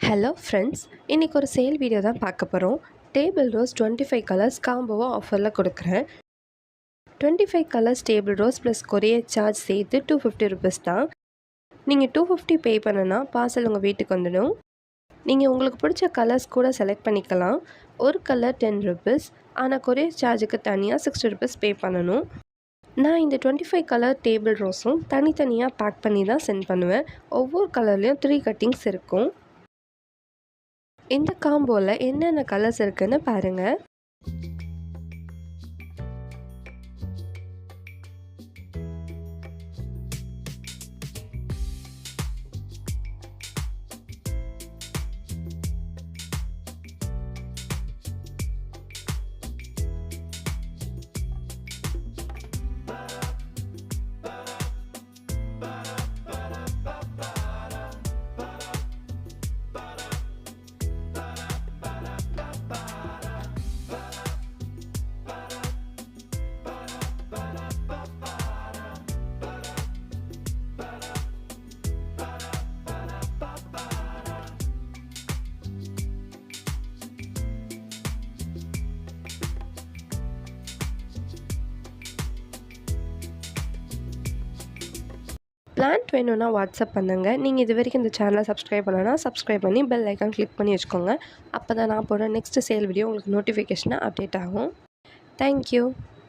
Hello friends, இன்றைக்கி ஒரு sale video தான் பார்க்க போகிறோம். டேபிள் ரோஸ் 25 கலர்ஸ் காம்போவாக ஆஃபரில் கொடுக்குறேன். 25 colours table rose plus courier charge சேர்த்து 250 ருபீஸ் தான். நீங்கள் 250 பே பண்ணுனா பார்சல் உங்கள் வீட்டுக்கு வந்துடும். நீங்கள் உங்களுக்கு பிடிச்ச கலர்ஸ் கூட செலக்ட் பண்ணிக்கலாம். ஒரு கலர் 10 ருபீஸ், ஆனால் கொரியர் சார்ஜுக்கு தனியாக 60 ருபீஸ் பே பண்ணணும். நான் இந்த 25 கலர் டேபிள் ரோஸும் தனித்தனியாக பேக் பண்ணி தான் சென்ட் பண்ணுவேன். ஒவ்வொரு கலர்லேயும் 3 கட்டிங்ஸ் இருக்கும். இந்த காம்போவில் என்னென்ன கலர்ஸ் இருக்குன்னு பாருங்கள். பிளான்ட் வேணும்னா வாட்ஸ்அப் பண்ணுங்கள். நீங்கள் இது வரைக்கும் இந்த சேனலை சப்ஸ்கிரைப் பண்ணலன்னா சப்ஸ்கிரைப் பண்ணி பெல் ஐக்கான் கிளிக் பண்ணி வச்சுக்கோங்க. அப்போ தான் நான் போடுற நெக்ஸ்ட் சேல் வீடியோ உங்களுக்கு நோட்டிஃபிகேஷனாக அப்டேட் ஆகும். தேங்க்யூ.